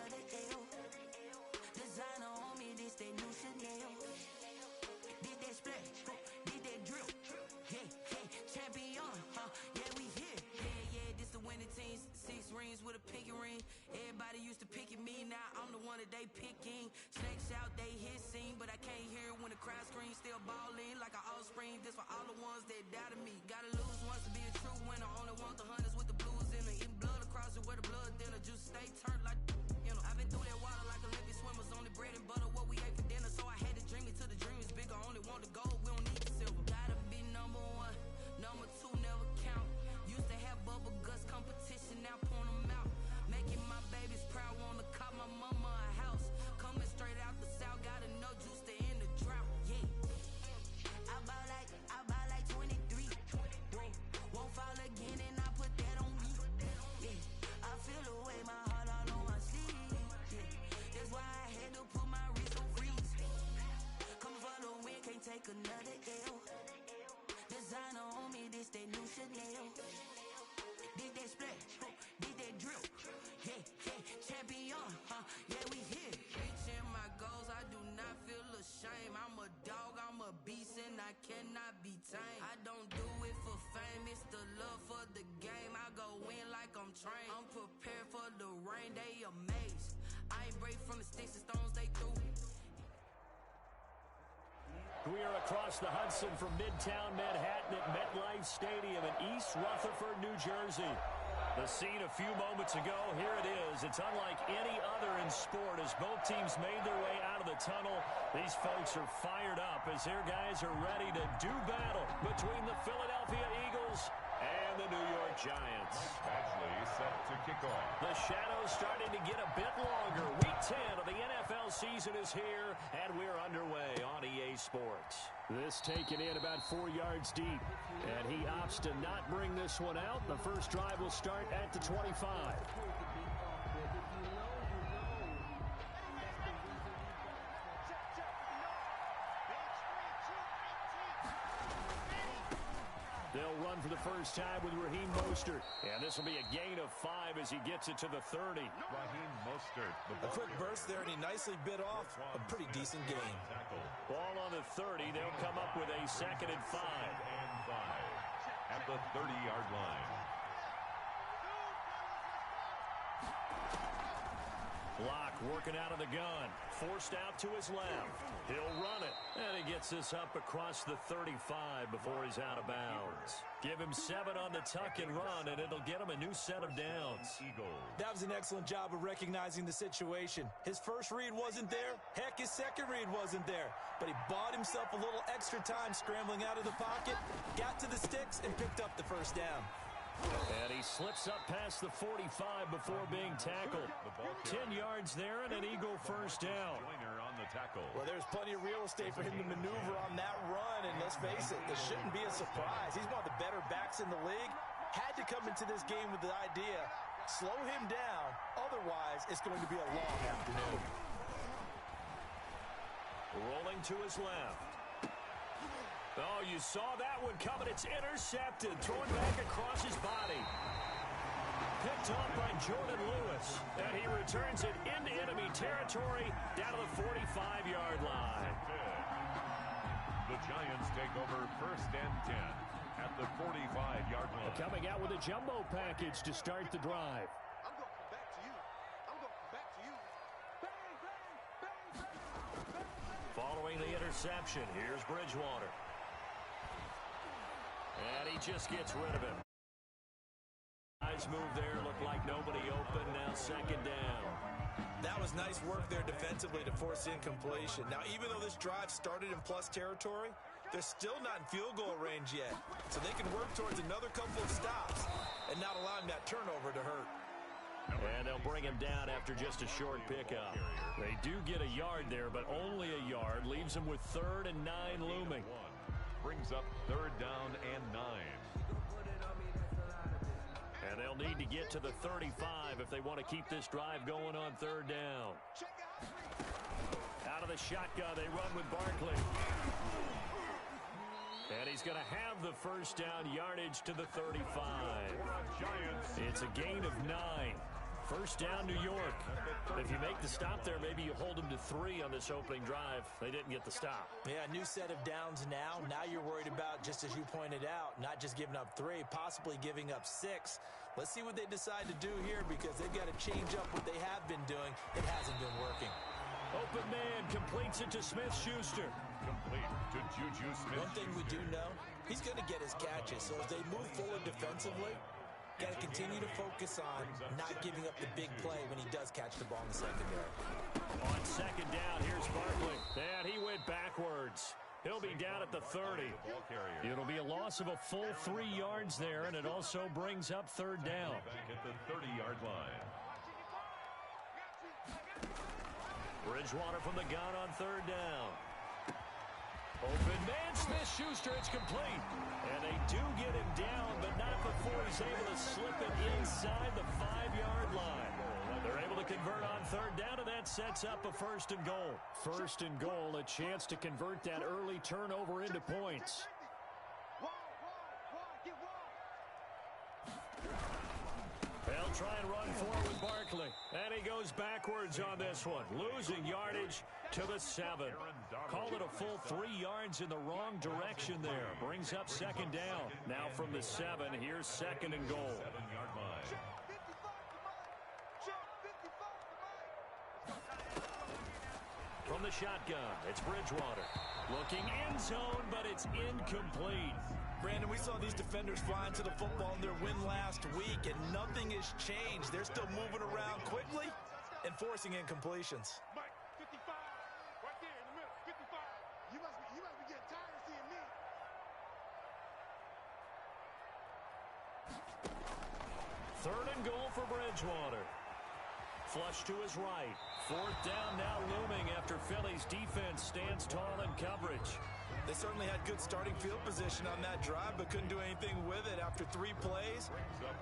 another L. Designer on me, this that new Chanel. Did that splash, did that drill. Yeah, champion, yeah, we here. Yeah, this the winning team. 6 rings with a pinky ring. Everybody used to pick at me, now I'm the one that they picking. Snakes out, they hit scene, but I can't hear it when the crowd screams. Still ballin' like an offspring. This for all the ones that doubted me. Gotta lose once to be a true winner. Only want the hunters with the blues in it. Eating blood across it where the blood dinner. Just stay turned like, you know. I've been through that water like Olympic swimmers. Only bread and butter what we ate for dinner. So I had to dream it till the dream is bigger. Only want the gold, we don't need the silver. Gotta be number 1, number 2 never count. Used to have bubble guts competition, now point them out. Making my babies proud, wanna cop my mama a house. Coming straight out the south, gotta know juice to end the drought. Yeah, I bought like 23. Whoa, won't fall again, and I put that on me. Yeah, I feel the way, my heart all on my sleeve. Yeah, that's why I had to put my wrist on freeze. Come for the win, can't take another L. Designer on me, this that new Chanel. Did that splash, did that drill. Yeah, champion, yeah, we here. Reaching my goals, I do not feel ashamed. I'm a dog, I'm a beast, and I cannot be tamed. I don't do it for fame, it's the love for the game. I go in like I'm trained. I'm prepared for the rain, they amazed. I ain't break from the sticks and stones they threw. We are across the Hudson from Midtown Manhattan at MetLife Stadium in East Rutherford, New Jersey. The scene a few moments ago, here it is. It's unlike any other in sport as both teams made their way out of the tunnel. These folks are fired up as their guys are ready to do battle between the Philadelphia Eagles and the New York Giants. Badgley set to kick off. The shadow's starting to get a bit longer. Week 10 of the NFL season is here, and we're underway on EA Sports. This taken in about 4 yards deep, and he opts to not bring this one out. The first drive will start at the 25. They'll run for the first time with Raheem Mostert. And this will be a gain of 5 as he gets it to the 30. Raheem Mostert. A quick burst there, and he nicely bit off a pretty decent game. Ball on the 30. They'll come up with a 2nd and 5. At the 30-yard line. Block working out of the gun. Forced out to his left. He'll run it. And he gets this up across the 35 before he's out of bounds. Give him 7 on the tuck and run, and it'll get him a new set of downs. That was an excellent job of recognizing the situation. His first read wasn't there. Heck, his second read wasn't there. But he bought himself a little extra time scrambling out of the pocket, got to the sticks, and picked up the first down. And he slips up past the 45 before being tackled. 10 yards there and an Eagle first down. Joyner on the tackle. Well, there's plenty of real estate for him to maneuver on that run, and let's face it, this shouldn't be a surprise. He's one of the better backs in the league. Had to come into this game with the idea, slow him down, otherwise it's going to be a long afternoon. Rolling to his left. Oh, you saw that one coming. It's intercepted. Thrown back across his body. Picked off by Jordan Lewis. And he returns it into enemy territory down to the 45-yard line. The Giants take over 1st and 10 at the 45-yard line. Coming out with a jumbo package to start the drive. I'm going to come back to you. I'm going to come back to you. Bang, bang, bang, bang, bang, bang. Following the interception, here's Bridgewater. And he just gets rid of him. Nice move there. Looked like nobody open. Now 2nd down. That was nice work there defensively to force incompletion. Now, even though this drive started in plus territory, they're still not in field goal range yet. So they can work towards another couple of stops and not allowing that turnover to hurt. And they'll bring him down after just a short pickup. They do get a yard there, but only a yard. Leaves them with 3rd and 9 looming. Brings up 3rd down and 9. And they'll need to get to the 35 if they want to keep this drive going on 3rd down. Out of the shotgun, they run with Barkley. And he's going to have the first down, yardage to the 35. It's a gain of 9. First down, New York. If you make the stop there, maybe you hold them to 3 on this opening drive. They didn't get the stop. Yeah, new set of downs now. Now you're worried about, just as you pointed out, not just giving up 3, possibly giving up 6. Let's see what they decide to do here because they've got to change up what they have been doing. It hasn't been working. Open man completes it to Smith-Schuster. Complete to Juju Smith-Schuster. One thing we do know, he's going to get his catches. So as they move forward defensively, got to continue to focus on not giving up the big play when he does catch the ball in the secondary. On second down, here's Barkley. And he went backwards. He'll be down at the 30. It'll be a loss of a full 3 yards there, and it also brings up third down. Back at the 30-yard line. Bridgewater from the gun on third down. Open man, Smith-Schuster, it's complete. And they do get him down, but not before he's able to slip it inside the 5-yard line. They're able to convert on third down, and that sets up a first and goal. First and goal, a chance to convert that early turnover into points. They'll try and run forward with Barkley. And he goes backwards on this one. Losing yardage to the 7. Call it a full 3 yards in the wrong direction there. Brings up second down. Now from the 7, here's second and goal. 7-yard line. From the shotgun, it's Bridgewater. Looking end zone, but it's incomplete. Brandon, we saw these defenders flying to the football in their win last week, and nothing has changed. They're still moving around quickly and forcing incompletions. Mike, 55, right there in the middle, 55. You must be getting tired of seeing me. Third and goal for Bridgewater. Flush to his right. Fourth down now looming after Philly's defense stands tall in coverage. They certainly had good starting field position on that drive, but couldn't do anything with it after 3 plays.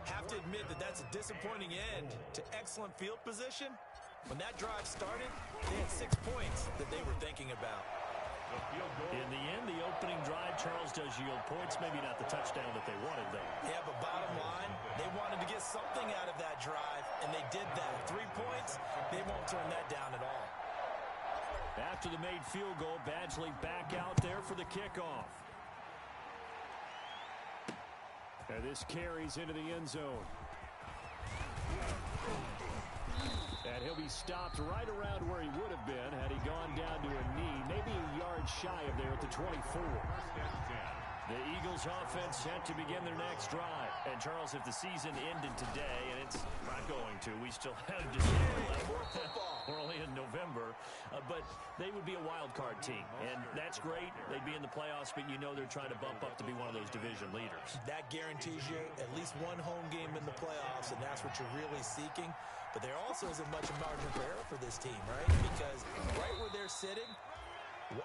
Have to admit that that's a disappointing end to excellent field position. When that drive started, they had 6 points that they were thinking about. In the end, the opening drive, Charles, does yield points. Maybe not the touchdown that they wanted, though. Yeah, but bottom line, they wanted to get something out of that drive, and they did that. 3 points, they won't turn that down at all. After the made field goal, Badgley back out there for the kickoff. And this carries into the end zone. And he'll be stopped right around where he would have been had he gone down to a knee, maybe a yard shy of there at the 24. The Eagles offense set to begin their next drive. And, Charles, if the season ended today, and it's not going to, we still have we're only in November, but they would be a wild card team. And that's great. They'd be in the playoffs, but you know they're trying to bump up to be one of those division leaders. That guarantees you at least one home game in the playoffs, and that's what you're really seeking. But there also isn't much of margin for error for this team, right? Because right where they're sitting,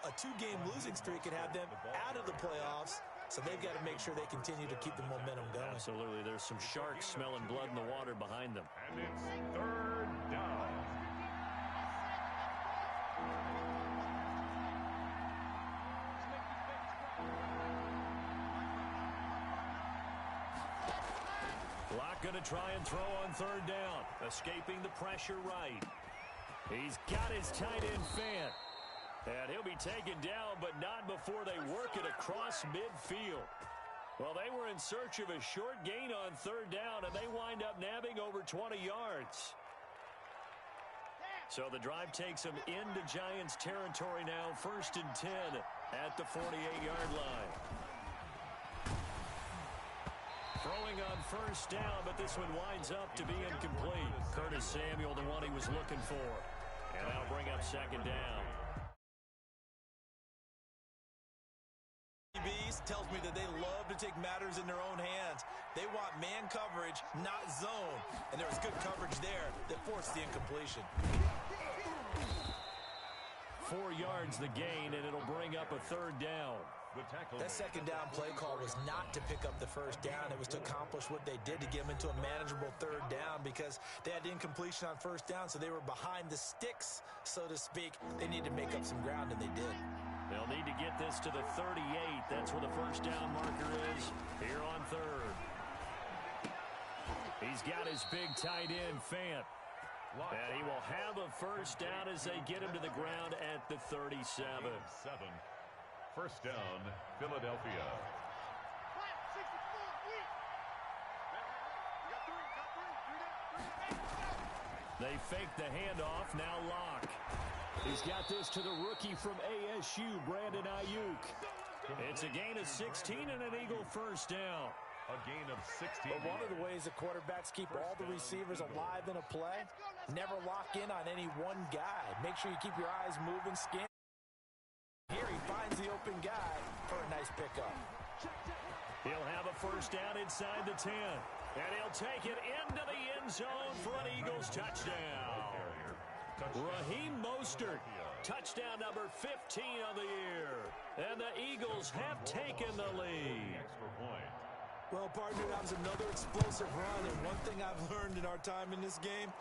a 2-game losing streak could have them out of the playoffs. So they've got to make sure they continue to keep the momentum going. Absolutely. There's some sharks smelling blood in the water behind them. And it's third down. Locke going to try and throw on third down. Escaping the pressure right. He's got his tight end Fant. And he'll be taken down, but not before they work it across midfield. Well, they were in search of a short gain on third down, and they wind up nabbing over 20 yards. So the drive takes them into Giants territory now, 1st and 10 at the 48-yard line. Throwing on first down, but this one winds up to be incomplete. Curtis Samuel, the one he was looking for. And that'll bring up second down. Tells me that they love to take matters in their own hands. They want man coverage, not zone. And there was good coverage there that forced the incompletion. 4 yards the gain, and it'll bring up a third down. That second down play call was not to pick up the first down. It was to accomplish what they did to get them into a manageable third down because they had incompletion on first down, so they were behind the sticks, so to speak. They needed to make up some ground, and they did. They'll need to get this to the 38. That's where the first down marker is here on third. He's got his big tight end, Fant. And he will have a first down as they get him to the ground at the 37. First down, Philadelphia. They fake the handoff, now Locke. He's got this to the rookie from ASU, Brandon Ayuk. It's a gain of 16 and an Eagle first down. A gain of 16. But one of the ways that quarterbacks keep all the receivers alive in a play, never lock in on any one guy. Make sure you keep your eyes moving, scan. Here he finds the open guy for a nice pickup. He'll have a first down inside the 10. And he'll take it into the end zone for an Eagles touchdown. Raheem Mostert, touchdown number 15 of the year. And the Eagles have taken the lead. Extra point. Well, partner, that was another explosive run, and one thing I've learned in our time in this game,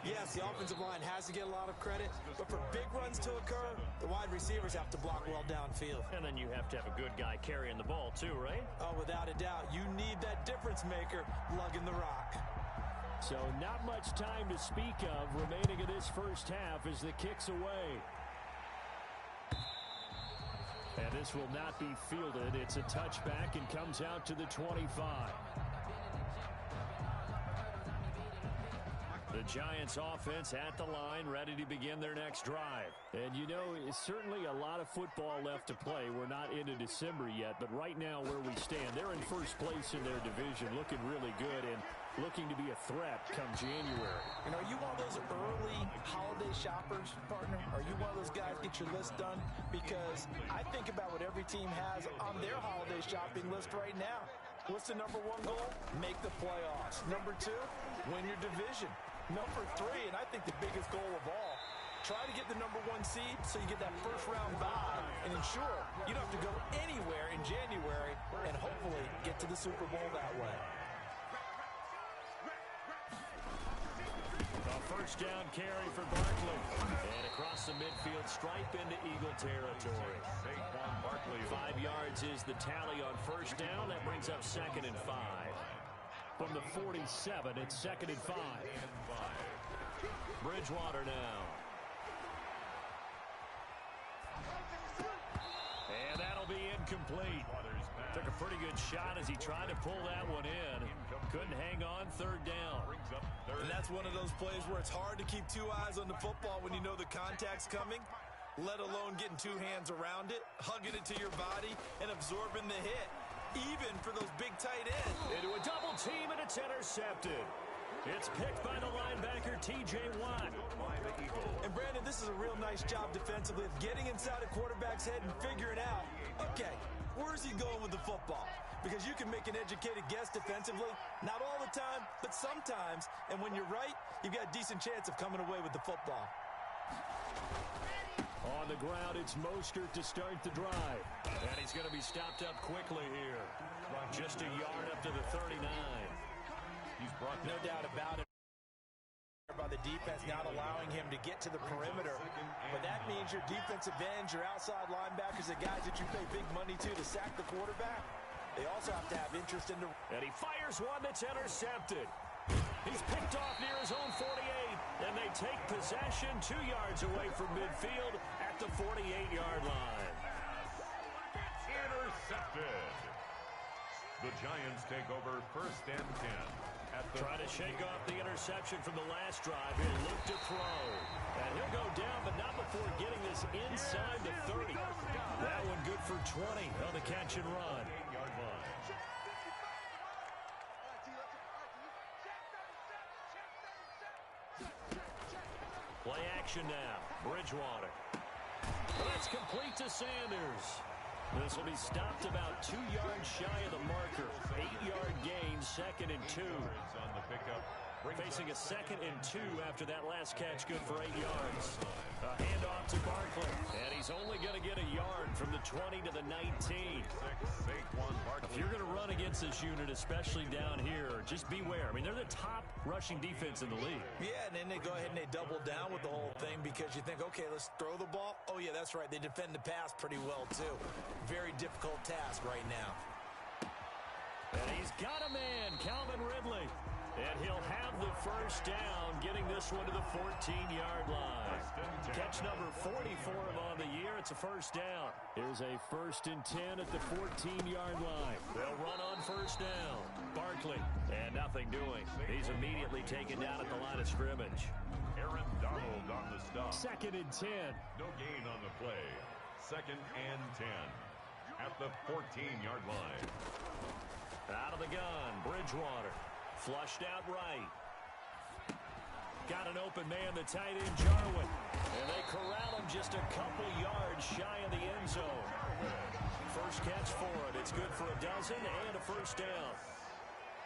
yes, the offensive line has to get a lot of credit, but for big runs to occur, the wide receivers have to block well downfield. And then you have to have a good guy carrying the ball too, right? Oh, without a doubt. You need that difference maker lugging the rock. So not much time to speak of remaining in this first half as the kick's away. And this will not be fielded. It's a touchback and comes out to the 25. The Giants offense at the line, ready to begin their next drive. And you know, it's certainly a lot of football left to play. We're not into December yet, but right now where we stand, they're in first place in their division, looking really good and looking to be a threat come January. And are you one of those early holiday shoppers, partner? Are you one of those guys get your list done? Because I think about what every team has on their holiday shopping list right now. What's the number one goal? Make the playoffs. Number two, win your division. Number three, and I think the biggest goal of all, try to get the number one seed so you get that first round bye and ensure you don't have to go anywhere in January and hopefully get to the Super Bowl that way. A first down carry for Barkley. And across the midfield stripe into Eagle territory. 5 yards is the tally on first down. That brings up 2nd and 5. From the 47, it's 2nd and 5. Bridgewater now. And that'll be incomplete. Took a pretty good shot as he tried to pull that one in. Couldn't hang on, 3rd down. And that's one of those plays where it's hard to keep two eyes on the football when you know the contact's coming, let alone getting two hands around it, hugging it to your body, and absorbing the hit, even for those big tight ends. Into a double team, and it's intercepted. It's picked by the linebacker, T.J. Watt. And, Brandon, this is a real nice job defensively of getting inside a quarterback's head and figuring out, okay, where's he going with the football? Because you can make an educated guess defensively, not all the time, but sometimes. And when you're right, you've got a decent chance of coming away with the football. On the ground, it's Mostert to start the drive. And he's going to be stopped up quickly here. Just a yard up to the 39. He's brought no doubt about it. By the defense not allowing him to get to the perimeter. But that means your defensive ends, your outside linebackers, the guys that you pay big money to sack the quarterback, they also have to have interest in the... And he fires one that's intercepted. He's picked off near his own 48, and they take possession 2 yards away from midfield at the 48-yard line. Intercepted. The Giants take over 1st and 10. Trying to shake off the interception from the last drive. He'll look to throw. And he'll go down, but not before getting this inside the 30. That one good for 20 on the catch and run. Play action now. Bridgewater. That's complete to Sanders. This will be stopped about 2 yards shy of the marker. 8-yard gain, 2nd and 2. On the pickup. Facing a 2nd and 2 after that last catch, good for 8 yards. A handoff to Barkley. And he's only going to get a yard from the 20 to the 19. If you're going to run against this unit, especially down here, just beware. I mean, they're the top rushing defense in the league. Yeah, and then they go ahead and they double down with the whole thing because you think, okay, let's throw the ball. Oh, yeah, that's right. They defend the pass pretty well, too. Very difficult task right now. And he's got a man, Calvin Ridley. And he'll have the first down, getting this one to the 14-yard line. Catch number 40 for him on the year. It's a first down. Here's a 1st and 10 at the 14-yard line. They'll run on first down. Barkley, and nothing doing. He's immediately taken down at the line of scrimmage. Aaron Donald on the stop. 2nd and 10. No gain on the play. 2nd and 10 at the 14-yard line. Out of the gun, Bridgewater. Flushed out right. Got an open man, the tight end, Jarwin. And they corral him just a couple yards shy of the end zone. First catch for it. It's good for a dozen and a first down.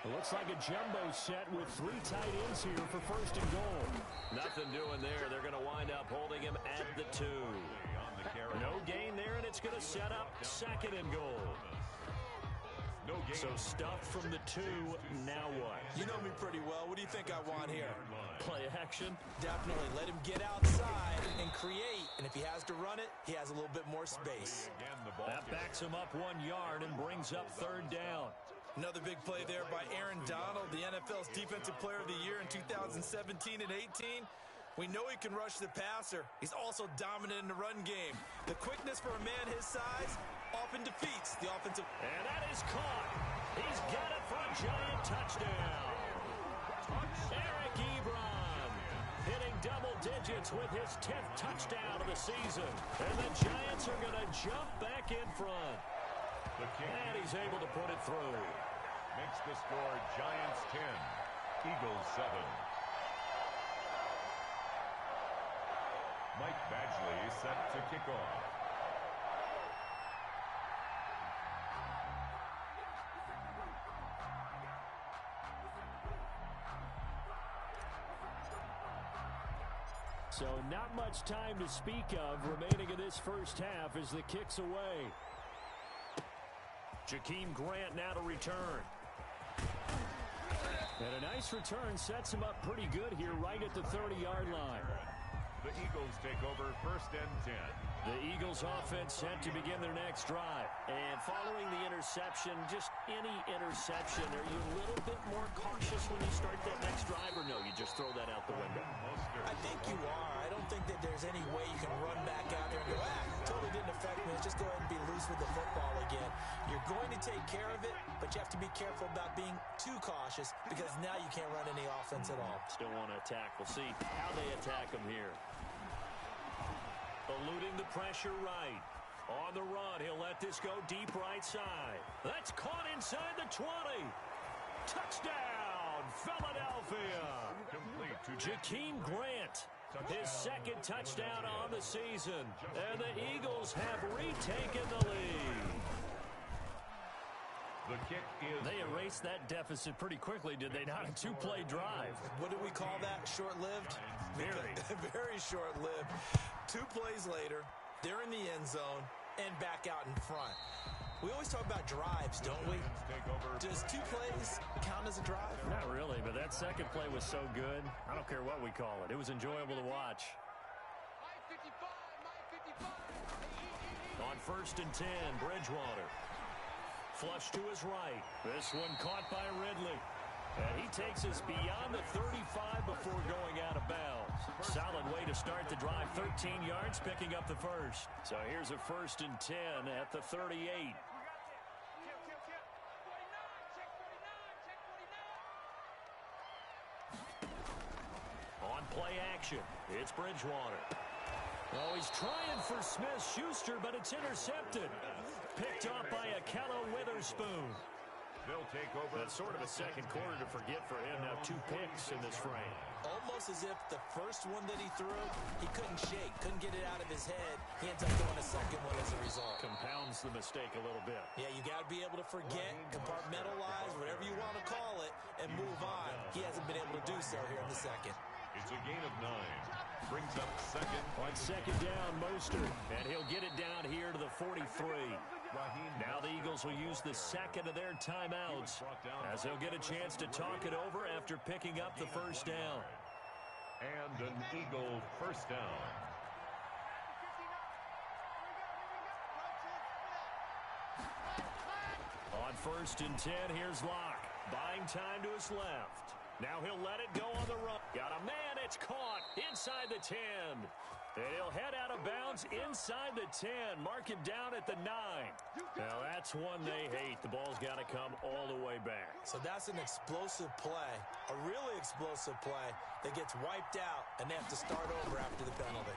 It looks like a jumbo set with 3 tight ends here for 1st and goal. Nothing doing there. They're going to wind up holding him at the 2. No gain there, and it's going to set up 2nd and goal. So stuffed from the 2, now what? You know me pretty well. What do you think I want here? Play action? Definitely. Let him get outside and create. And if he has to run it, he has a little bit more space. That backs him up 1 yard and brings up 3rd down. Another big play there by Aaron Donald, the NFL's Defensive Player of the Year in 2017 and 18. We know he can rush the passer. He's also dominant in the run game. The quickness for a man his size often defeats the offensive. And that is caught. He's got it for a giant touchdown. Eric Ebron hitting double digits with his 10th touchdown of the season. And the Giants are going to jump back in front. And he's able to put it through. Makes the score Giants 10, Eagles 7. Mike Badgley set to kick off. So not much time to speak of remaining in this first half as the kick's away. Jakeem Grant now to return. And a nice return sets him up pretty good here right at the 30-yard line. The Eagles take over 1st and 10. The Eagles offense set to begin their next drive. And following the interception, just any interception, are you a little bit more cautious when you start that next drive, or no, you just throw that out the window? I think you are. I don't think that there's any way you can run back out there and go, totally didn't affect me. Let's just go ahead and be loose with the football again. You're going to take care of it, but you have to be careful about being too cautious because now you can't run any offense at all. Still want to attack. We'll see how they attack him here. Eluding the pressure right. On the run, he'll let this go deep right side. That's caught inside the 20. Touchdown, Philadelphia. Complete to Jakeem Grant, his 2nd touchdown on the season. And the Eagles have retaken the lead. The kick is... They erased that deficit pretty quickly, did they not? A 2-play drive. What do we call that? Short-lived? Very. Very short-lived. 2 plays later, they're in the end zone and back out in front. We always talk about drives, don't we? Does 2 plays count as a drive? Not really, but that 2nd play was so good. I don't care what we call it. It was enjoyable to watch. On 1st and 10, Bridgewater. Flush to his right. This one caught by Ridley. And he takes us beyond the 35 before going out of bounds. Solid way to start the drive. 13 yards, picking up the first. So here's a 1st and 10 at the 38. On play action, it's Bridgewater. Oh, he's trying for Smith-Schuster, but it's intercepted. Picked off by Akello Witherspoon. They'll take over. That's sort of a 2nd quarter to forget for him. Now 2 picks in this frame. Almost as if the first one that he threw, he couldn't shake, couldn't get it out of his head. He ends up throwing a 2nd one as a result. Compounds the mistake a little bit. Yeah, you got to be able to forget, compartmentalize, whatever you want to call it, and move on. He hasn't been able to do so here in the 2nd. It's a gain of 9. Brings up 2nd. On 2nd down, Mostert. And he'll get it down here to the 43. Now the Eagles will use the 2nd of their timeouts as they'll get a chance to talk it over after picking up the 1st down. And an Eagle 1st down. On 1st and 10, here's Locke. Buying time to his left. Now he'll let it go on the run. Got a man. It's caught inside the 10. And he'll head out of bounds inside the 10. Mark him down at the 9. Now that's one they hate. The ball's got to come all the way back. So that's an explosive play, a really explosive play that gets wiped out, and they have to start over after the penalty.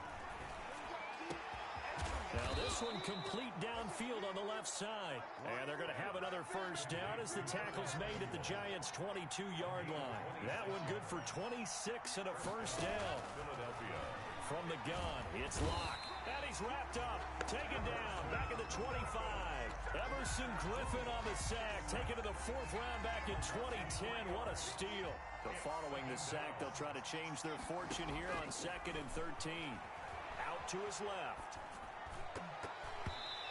Now this one complete downfield on the left side. And they're going to have another first down as the tackle's made at the Giants' 22-yard line. That one good for 26 and a first down. Philadelphia. From the gun, it's Locke. And he's wrapped up, taken down, back at the 25. Emerson Griffin on the sack, taken to the 4th round back in 2010. What a steal. But following the sack, they'll try to change their fortune here on 2nd and 13. Out to his left.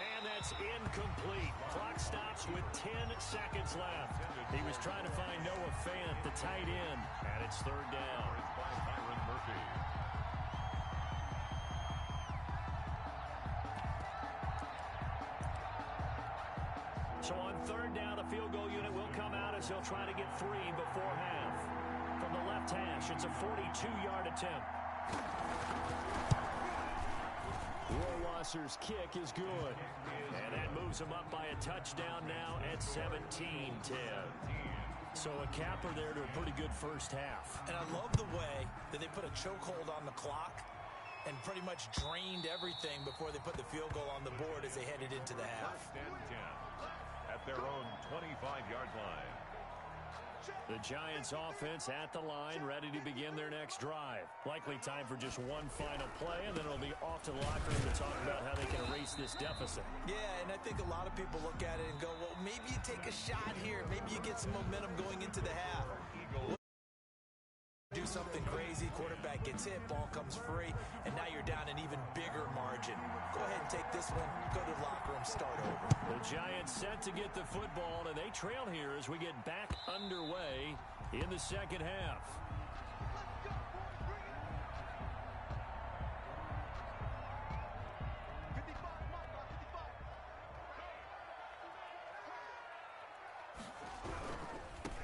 And that's incomplete. Clock stops with 10 seconds left. He was trying to find Noah Fant, the tight end, and it's 3rd down. By Byron Murphy. So on 3rd down, the field goal unit will come out as they'll try to get 3 before half. From the left hash, it's a 42-yard attempt. Rohrwasser's kick is good. And that moves him up by a touchdown now at 17-10. So a capper there to a pretty good first half. And I love the way that they put a chokehold on the clock and pretty much drained everything before they put the field goal on the board as they headed into the half. 1st and 10 at their own 25-yard line. The Giants offense at the line, ready to begin their next drive. Likely time for just one final play, and then it'll be off to the locker room to talk about how they can erase this deficit. Yeah, and I think a lot of people look at it and go, well, maybe you take a shot here. Maybe you get some momentum going into the half. Do something crazy, quarterback gets hit, ball comes free, and now you're down an even bigger margin. Go ahead and take this one, go to the locker room, start over. The Giants set to get the football, and they trail here as we get back underway in the second half.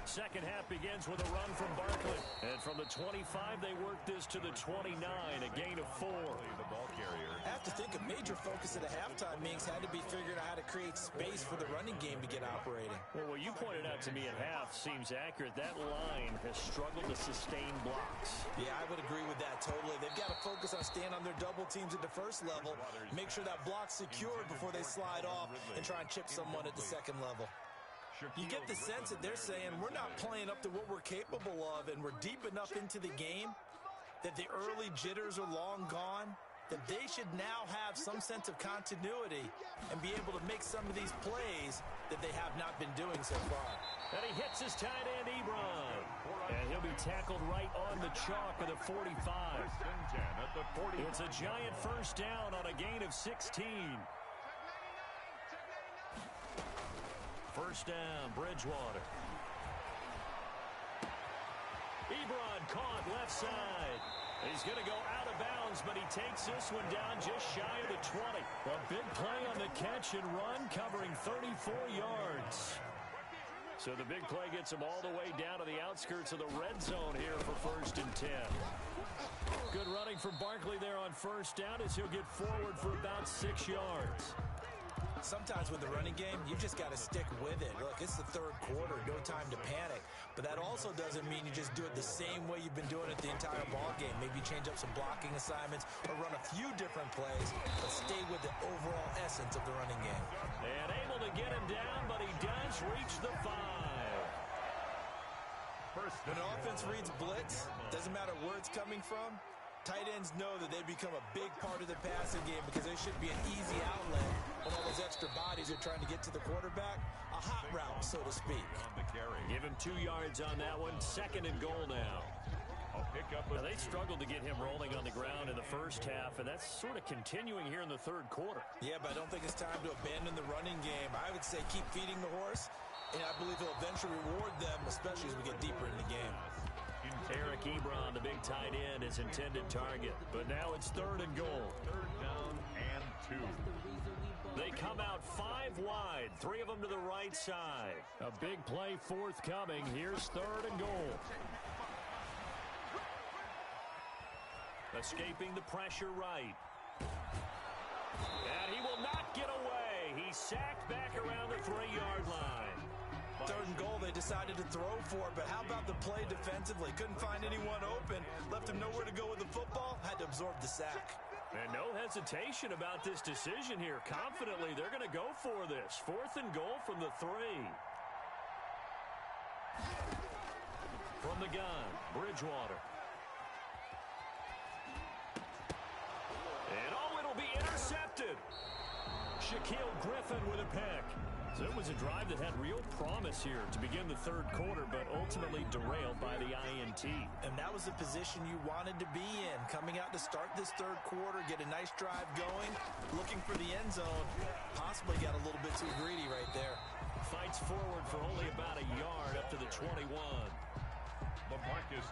Second half begins with a run from Barkley. And from the 25, they work this to the 29, a gain of 4. The ball carrier. I have to think a major focus at the halftime meetings had to be figuring out how to create space for the running game to get operating. Well, what you pointed out to me at half seems accurate. That line has struggled to sustain blocks. Yeah, I would agree with that totally. They've got to focus on staying on their double teams at the first level, make sure that block's secured before they slide off and try and chip someone at the second level. You get the sense that they're saying we're not playing up to what we're capable of, and we're deep enough into the game that the early jitters are long gone, that they should now have some sense of continuity and be able to make some of these plays that they have not been doing so far. And he hits his tight end, Ebron. And he'll be tackled right on the chalk of the 45. 1st and 10 at the 40. It's a Giant first down on a gain of 16. First down, Bridgewater. Ebron caught left side. He's going to go out of bounds, but he takes this one down just shy of the 20. A big play on the catch and run, covering 34 yards. So the big play gets him all the way down to the outskirts of the red zone here for 1st and 10. Good running from Barkley there on first down as he'll get forward for about 6 yards. Sometimes with the running game, you just got to stick with it. Look, it's the 3rd quarter, no time to panic. But that also doesn't mean you just do it the same way you've been doing it the entire ball game. Maybe change up some blocking assignments or run a few different plays, but stay with the overall essence of the running game. And able to get him down, but he does reach the 5. When an offense reads blitz, doesn't matter where it's coming from, tight ends know that they become a big part of the passing game because there should be an easy outlet when all those extra bodies are trying to get to the quarterback. A hot route, so to speak. On the carry. Give him 2 yards on that one. 2nd and goal now. I'll pick up Now, they struggled to get him rolling on the ground in the first half, and that's sort of continuing here in the 3rd quarter. Yeah, but I don't think it's time to abandon the running game. I would say keep feeding the horse, and I believe he'll eventually reward them, especially as we get deeper in the game. Eric Ebron, the big tight end, is intended target. But now it's 3rd and goal. 3rd down and 2. They come out 5 wide, 3 of them to the right side. A big play forthcoming. Here's 3rd and goal. Escaping the pressure right. And he will not get away. He's sacked back around the 3-yard line. 3rd and goal, they decided to throw for it, but how about the play defensively? Couldn't find anyone open, left him nowhere to go with the football, had to absorb the sack. And no hesitation about this decision here. Confidently, they're going to go for this. 4th and goal from the 3. From the gun, Bridgewater. And it'll be intercepted. Shaquille Griffin with a pick. So it was a drive that had real promise here to begin the 3rd quarter, but ultimately derailed by the INT. And that was the position you wanted to be in. Coming out to start this 3rd quarter, get a nice drive going, looking for the end zone. Possibly got a little bit too greedy right there. Fights forward for only about a yard up to the 21.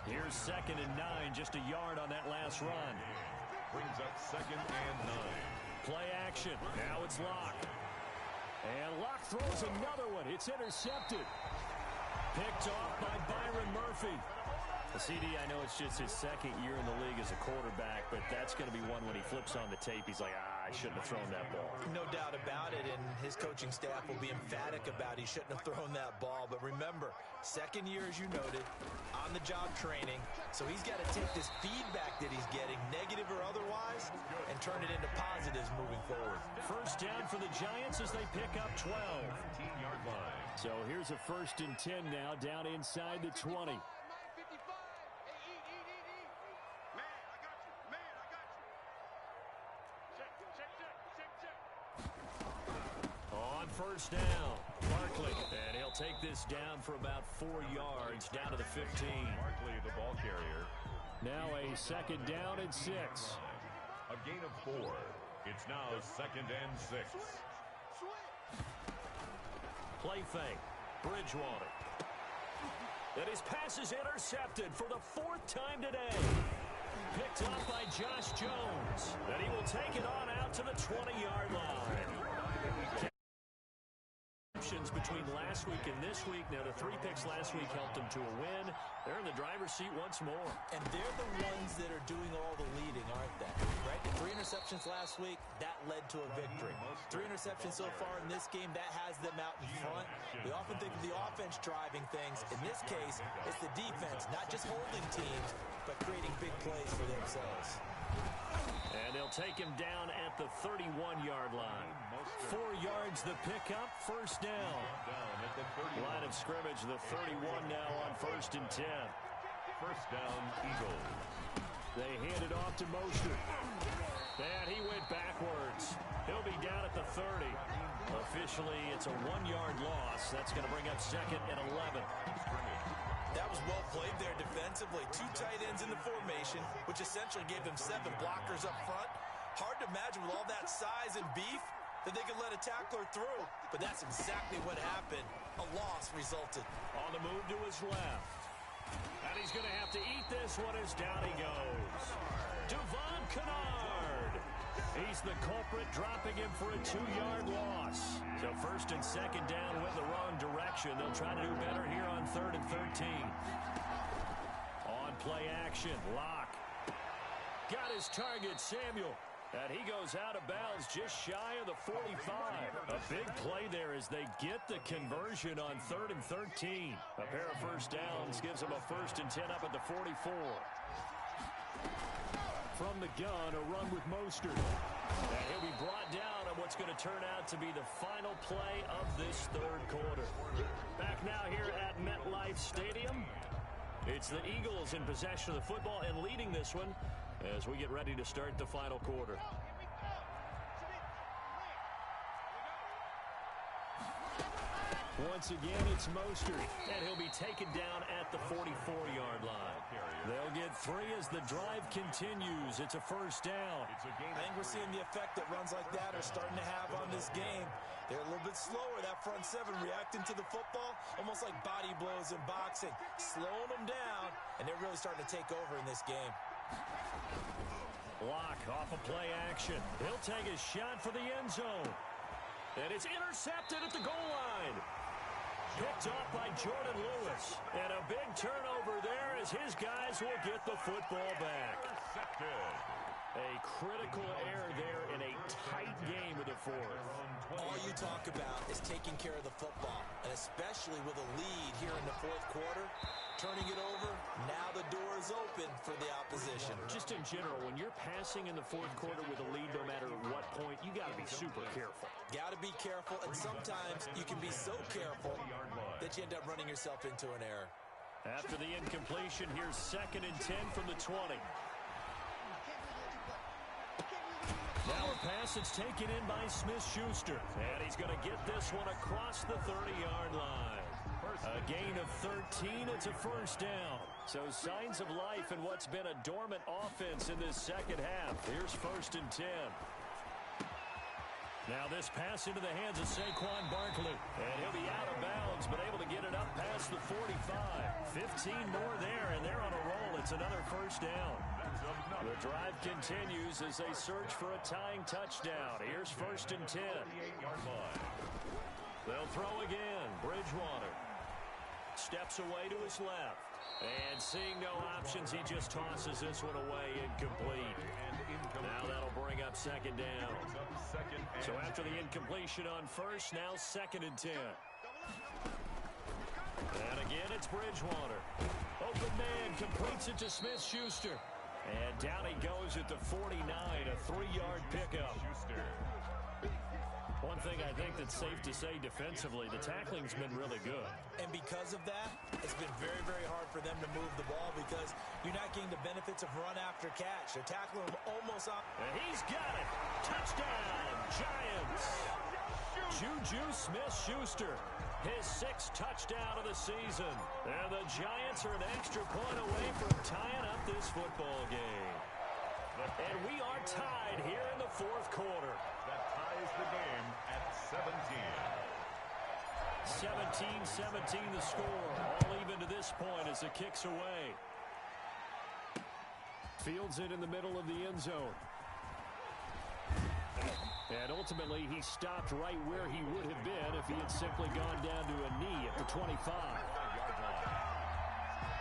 Here's 2nd and 9, just a yard on that last run. Brings up 2nd and 9. Play action. Now it's Locke. And Locke throws another one. It's intercepted. Picked off by Byron Murphy. The CD, I know it's just his 2nd year in the league as a quarterback, but that's going to be one when he flips on the tape. He's like, I shouldn't have thrown that ball. No doubt about it, and his coaching staff will be emphatic about he shouldn't have thrown that ball. But remember, 2nd year, as you noted, on-the-job training. So he's got to take this feedback that he's getting, negative or otherwise, and turn it into positives moving forward. First down for the Giants as they pick up 12. 19-yard line. So here's a 1st and 10 now, down inside the 20. On 1st down, Barkley, and he'll take this down for about 4 yards, down to the 15. Barkley, the ball carrier. Now a 2nd down and 6. A gain of 4. It's now 2nd and 6. Play fake, Bridgewater. And his pass is intercepted for the 4th time today. Picked up by Josh Jones. And he will take it on out to the 20-yard line. Between last week and this week. Now, the 3 picks last week helped them to a win. They're in the driver's seat once more. And they're the ones that are doing all the leading, aren't they? Right? The 3 interceptions last week, that led to a victory. 3 interceptions so far in this game, that has them out in front. We often think of the offense driving things. In this case, it's the defense, not just holding teams, but creating big plays for themselves. And they'll take him down at the 31-yard line. 4 yards the pickup, 1st down. Line of scrimmage, the 31 now on 1st and 10. 1st down, Eagles. They hand it off to Mostert. And he went backwards. He'll be down at the 30. Officially, it's a 1-yard loss. That's going to bring up 2nd and 11. That was well played there defensively. 2 tight ends in the formation, which essentially gave them 7 blockers up front. Hard to imagine with all that size and beef that they could let a tackler through. But that's exactly what happened. A loss resulted. On the move to his left. And he's going to have to eat this one as down he goes. Devon Kennard. He's the culprit, dropping him for a 2-yard loss. So 1st and 2nd down went the wrong direction. They'll try to do better here on 3rd and 13. On play action, Locke. Got his target, Samuel. And he goes out of bounds just shy of the 45. A big play there as they get the conversion on 3rd and 13. A pair of 1st downs gives them a 1st and 10 up at the 44. From the gun, a run with Mostert. And he'll be brought down on what's going to turn out to be the final play of this 3rd quarter. Back now here at MetLife Stadium. It's the Eagles in possession of the football and leading this one as we get ready to start the final quarter. Once again, it's Mostert, and he'll be taken down at the 44-yard line. They'll get 3 as the drive continues. It's a 1st down. I think we're seeing the effect that runs like that are starting to have on this game. They're a little bit slower, that front 7 reacting to the football, almost like body blows in boxing, slowing them down, and they're really starting to take over in this game. Locke off a play action. He'll take a shot for the end zone. And it's intercepted at the goal line. Picked off by Jordan Lewis. And a big turnover there as his guys will get the football back. intercepted. A critical error there in a tight game of the fourth. All you talk about is taking care of the football, and especially with a lead here in the fourth quarter. Turning it over, now the door is open for the opposition. Just in general, when you're passing in the fourth quarter with a lead, no matter what point, you got to be super careful. Got to be careful, and sometimes you can be so careful that you end up running yourself into an error. After the incompletion, here's 2nd and 10 from the 20. Now a pass that's taken in by Smith-Schuster. And he's going to get this one across the 30-yard line. A gain of 13. It's a first down. So signs of life in what's been a dormant offense in this second half. Here's 1st and 10. Now this pass into the hands of Saquon Barkley. And he'll be out of bounds, but able to get it up past the 45. 15 more there, and they're on a roll. It's another first down. The drive continues as they search for a tying touchdown. Here's 1st and 10. They'll throw again. Bridgewater steps away to his left. And seeing no options, he just tosses this one away, incomplete. Now that'll bring up 2nd down. So after the incompletion on 1st, now 2nd and 10. And again, it's Bridgewater. Open man completes it to Smith-Schuster. And down he goes at the 49, a 3-yard pickup. One thing I think that's safe to say defensively, the tackling's been really good. And because of that, it's been very, very hard for them to move the ball because you're not getting the benefits of run after catch. They're tackling him almost up. And he's got it. Touchdown, Giants. Juju Smith-Schuster, his 6th touchdown of the season. And the Giants are an extra point away from tying up this football game. And we are tied here in the fourth quarter. That ties the game at 17. 17-17 the score. All even to this point as it kicks away. Fields it in the middle of the end zone. And ultimately, he stopped right where he would have been if he had simply gone down to a knee at the 25.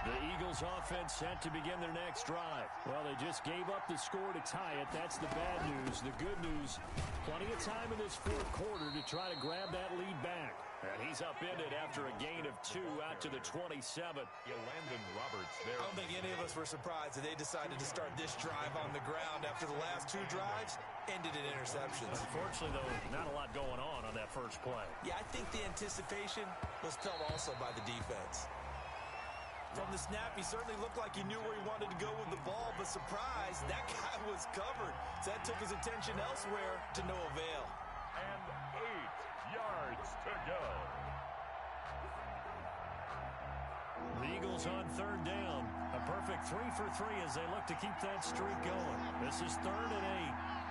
The Eagles offense set to begin their next drive. Well, they just gave up the score to tie it. That's the bad news. The good news, plenty of time in this fourth quarter to try to grab that lead back. And he's upended after a gain of 2 out to the 27. Landon Roberts there. I don't think any of us were surprised that they decided to start this drive on the ground after the last 2 drives ended in interceptions. Unfortunately, though, not a lot going on that first play. Yeah, I think the anticipation was felt also by the defense. From the snap, he certainly looked like he knew where he wanted to go with the ball, but surprise, that guy was covered. So that took his attention elsewhere to no avail. And 8 yards to go. The Eagles on 3rd down. A perfect 3 for 3 as they look to keep that streak going. This is 3rd and 8.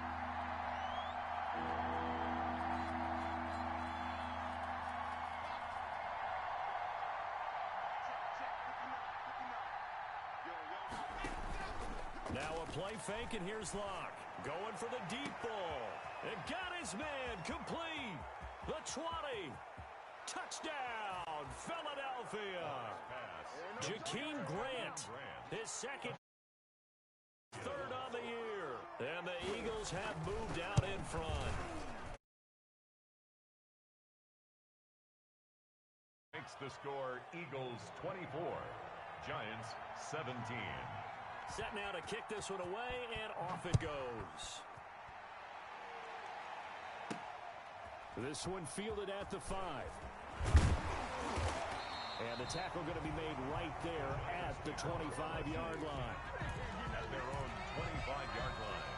Now a play fake, and here's Locke. Going for the deep ball. And got his man complete. The 20. Touchdown, Philadelphia. Jakeem Grant, his 2nd, 3rd on the year. And the Eagles have moved out in front. Makes the score Eagles 24, Giants 17. Set now to kick this one away, and off it goes. This one fielded at the 5. And the tackle going to be made right there at the 25-yard line. At their own 25-yard line.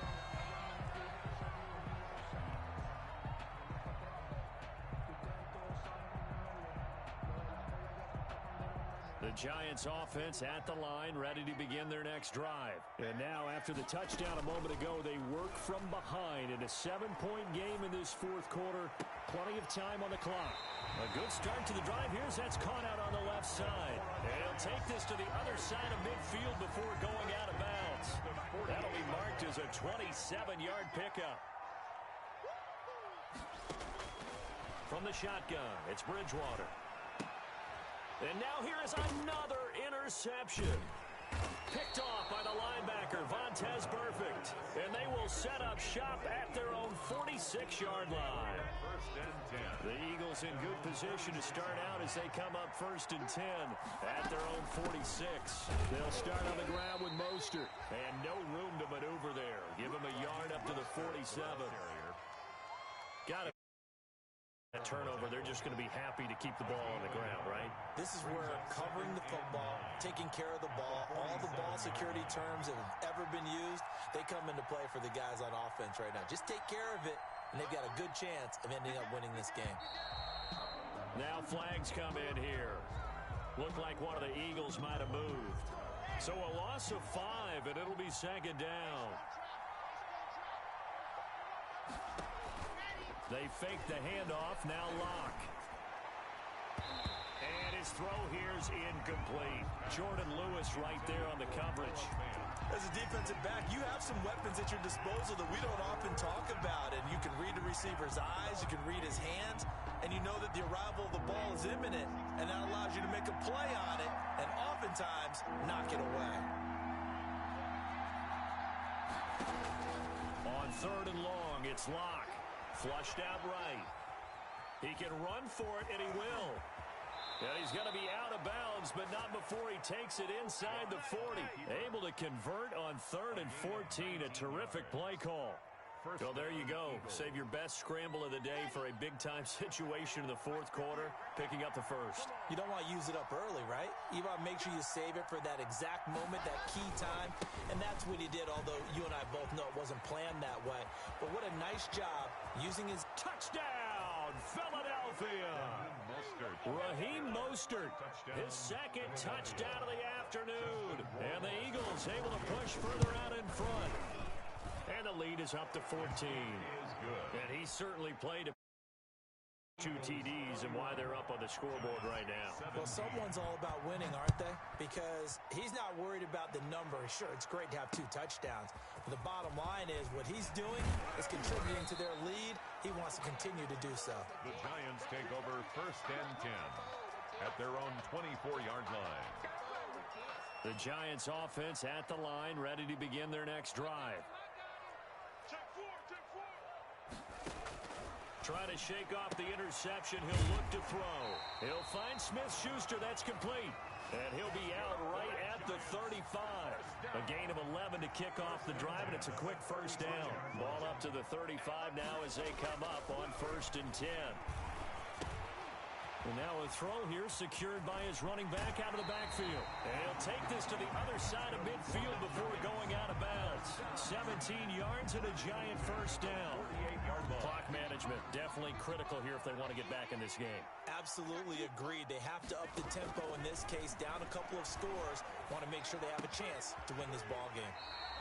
The Giants offense at the line, ready to begin their next drive. And now, after the touchdown a moment ago, they work from behind in a 7-point game in this fourth quarter. Plenty of time on the clock. A good start to the drive. Here's that's caught out on the left side. And he'll take this to the other side of midfield before going out of bounds. That'll be marked as a 27-yard pickup. From the shotgun, it's Bridgewater. And now here is another interception. picked off by the linebacker, Vontaze Burfict. And they will set up shop at their own 46-yard line. First and 10. The Eagles in good position to start out as they come up 1st and 10 at their own 46. They'll start on the ground with Mostert. And no room to maneuver there. Give him a yard up to the 47. Got it. A turnover, they're just going to be happy to keep the ball on the ground, right? This is where covering the football, taking care of the ball, all the ball security terms that have ever been used, they come into play for the guys on offense right now. Just take care of it, and they've got a good chance of ending up winning this game. Now flags come in here. Looked like one of the Eagles might have moved. So a loss of 5, and it'll be 2nd down. They fake the handoff, now Locke. And his throw here's incomplete. Jordan Lewis right there on the coverage. As a defensive back, you have some weapons at your disposal that we don't often talk about. And you can read the receiver's eyes, you can read his hands, and you know that the arrival of the ball is imminent. And that allows you to make a play on it and oftentimes knock it away. On 3rd and long, it's Locke. Flushed out right. He can run for it, and he will. And he's going to be out of bounds, but not before he takes it inside the 40. Able to convert on 3rd and 14. A terrific play call. Well, there you go. Save your best scramble of the day for a big-time situation in the 4th quarter, picking up the 1st. You don't want to use it up early, right? You want to make sure you save it for that exact moment, that key time, and that's what he did, although you and I both know it wasn't planned that way. But what a nice job using his touchdown, Philadelphia. Raheem Mostert, his 2nd touchdown of the afternoon. And the Eagles able to push further out in front. And the lead is up to 14. And he certainly played 2 TDs and why they're up on the scoreboard right now. Well, someone's all about winning, aren't they? Because he's not worried about the number. Sure, it's great to have 2 touchdowns. But the bottom line is what he's doing is contributing to their lead. He wants to continue to do so. The Giants take over 1st and 10 at their own 24-yard line. The Giants offense at the line, ready to begin their next drive. Trying to shake off the interception. He'll look to throw. He'll find Smith-Schuster. That's complete. And he'll be out right at the 35. A gain of 11 to kick off the drive, and it's a quick 1st down. Ball up to the 35 now as they come up on 1st and 10. And now a throw here secured by his running back out of the backfield. And he'll take this to the other side of midfield before going out of bounds. 17 yards and a giant 1st down. Clock management definitely critical here if they want to get back in this game. Absolutely agreed. They have to up the tempo in this case, down a couple of scores. Want to make sure they have a chance to win this ball game.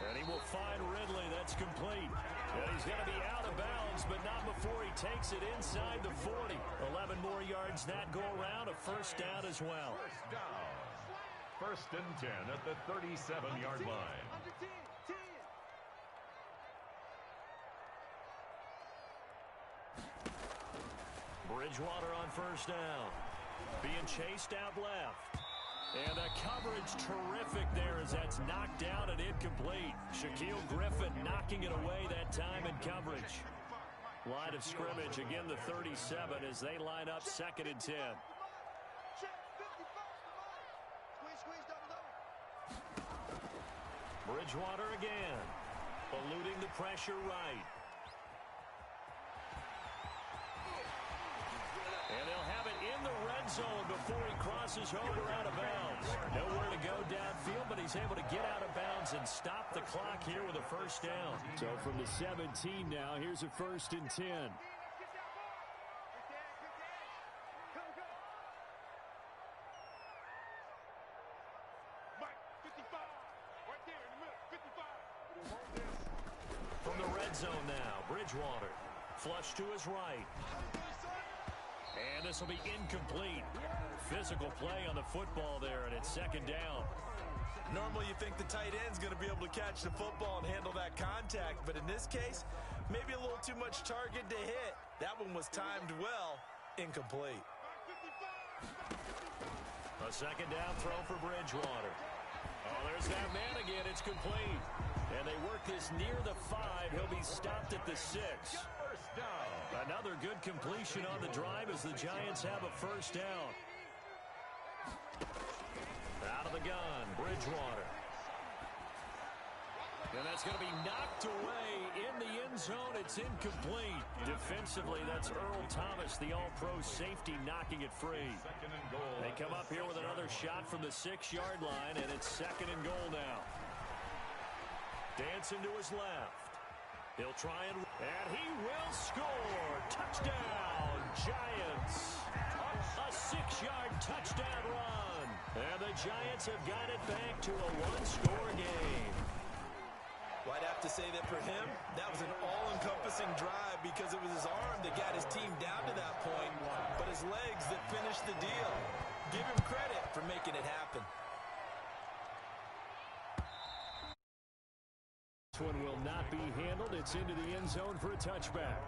And he will find Ridley. That's complete. And he's going to be out of bounds, but not before he takes it inside the 40. 11 more yards that go around. A 1st down as well. 1st and 10 at the 37-yard line. Bridgewater on 1st down. Being chased out left. And the coverage terrific there as that's knocked down and incomplete. Shaquille Griffin knocking it away that time in coverage. Line of scrimmage, again the 37 as they line up 2nd and 10. Bridgewater again. Eluding the pressure right. And they'll have it in the red zone before he crosses over out of bounds. Nowhere to go downfield, but he's able to get out of bounds and stop the clock here with a 1st down. So from the 17 now, here's a 1st and 10. From the red zone now, Bridgewater. Flush to his right. And this will be incomplete. Physical play on the football there, and it's 2nd down. Normally you think the tight end's going to be able to catch the football and handle that contact, but in this case, maybe a little too much target to hit. That one was timed well, incomplete. A 2nd down throw for Bridgewater. A Oh, there's that man again. It's complete. And they work this near the 5. He'll be stopped at the 6. First down. Another good completion on the drive as the Giants have a first down. Out of the gun, Bridgewater. And that's going to be knocked away in the end zone. It's incomplete. Defensively, that's Earl Thomas, the all-pro safety, knocking it free. They come up here with another shot from the 6-yard line, and it's 2nd and goal now. Dancing to his left. He'll try and he will score. Touchdown, Giants. A 6-yard touchdown run. And the Giants have got it back to a 1-score game. Well, I'd have to say that for him, that was an all-encompassing drive because it was his arm that got his team down to that point, but his legs that finished the deal. Give him credit for making it happen. This one will not be handled. It's into the end zone for a touchback.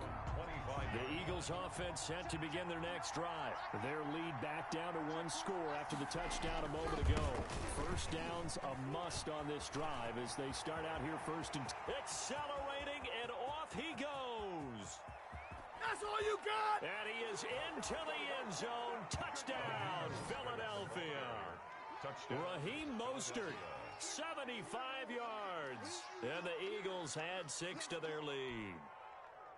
The Eagles offense set to begin their next drive. Their lead back down to 1 score after the touchdown a moment ago. First down's a must on this drive as they start out here first and accelerating, and off he goes. That's all you got? And he is into the end zone. Touchdown, Philadelphia. Touchdown. Raheem Mostert, 75 yards. And the Eagles add 6 to their lead.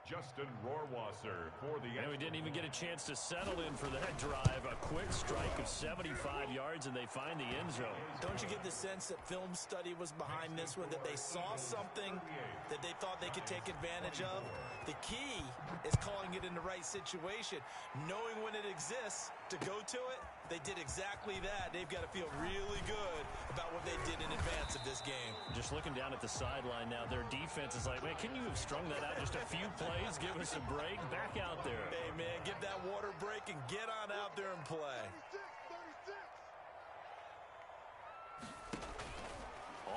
Justin Rohrwasser for the And we didn't even get a chance to settle in for that drive. A quick strike of 75 yards, and they find the end zone. Don't you get the sense that film study was behind this one, that they saw something that they thought they could take advantage of? The key is calling it in the right situation, knowing when it exists to go to it. They did exactly that. They've got to feel really good about what they did in advance of this game. Just looking down at the sideline now, their defense is like, man, can you have strung that out just a few plays? Give us a break. Back out there. Hey, man, give that water break and get on out there and play.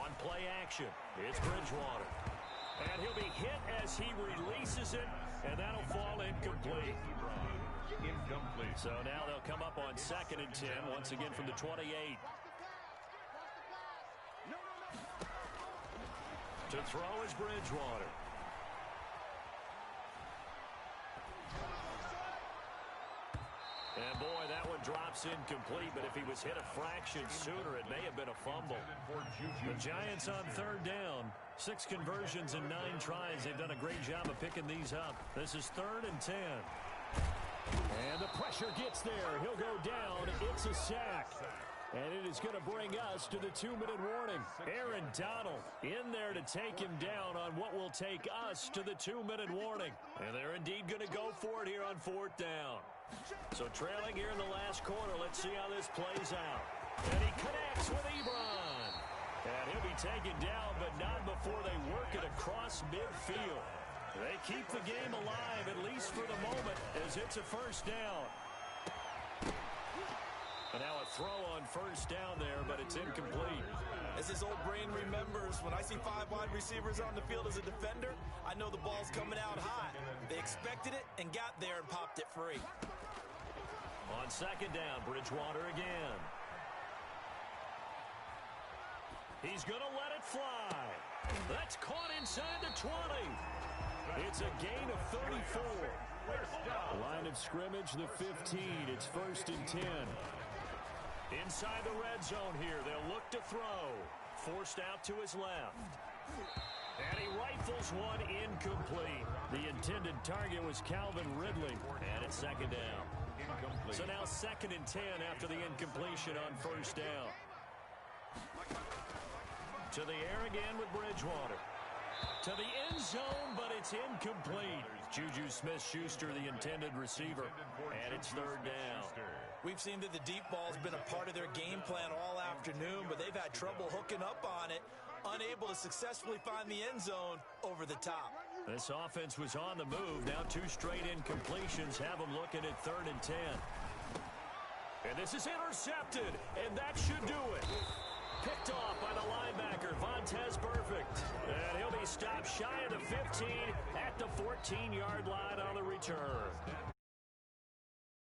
On play action, it's Bridgewater. And he'll be hit as he releases it, and that'll fall incomplete. Incomplete. So now they'll come up on 2nd and 10, once again from the 28. To throw is Bridgewater. And boy, that one drops incomplete, but if he was hit a fraction sooner, it may have been a fumble. The Giants on 3rd down. 6 conversions in 9 tries. They've done a great job of picking these up. This is 3rd and 10. And the pressure gets there. He'll go down. It's a sack. And it is going to bring us to the 2-minute warning. Aaron Donald in there to take him down on what will take us to the 2-minute warning. And they're indeed going to go for it here on 4th down. So trailing here in the last quarter, let's see how this plays out. And he connects with Ebron. And he'll be taken down, but not before they work it across midfield. They keep the game alive, at least for the moment, as it's a first down. And now a throw on first down there, but it's incomplete. As his old brain remembers, when I see 5 wide receivers on the field as a defender, I know the ball's coming out high. They expected it and got there and popped it free. On 2nd down, Bridgewater again. He's going to let it fly. That's caught inside the 20. It's a gain of 34. Line of scrimmage, the 15. It's 1st and 10. Inside the red zone here. They'll look to throw. Forced out to his left. And he rifles one incomplete. The intended target was Calvin Ridley. And it's 2nd down. So now 2nd and 10 after the incompletion on first down. To the air again with Bridgewater. To the end zone, but it's incomplete. Juju Smith-Schuster, the intended receiver. And it's 3rd down. We've seen that the deep ball's been a part of their game plan all afternoon, but they've had trouble hooking up on it, unable to successfully find the end zone over the top. This offense was on the move. Now 2 straight incompletions have them looking at 3rd and 10. And this is intercepted, and that should do it. Picked off by the linebacker, Vontaze Burfict. And he'll be stopped shy of the 15 at the 14-yard line on the return.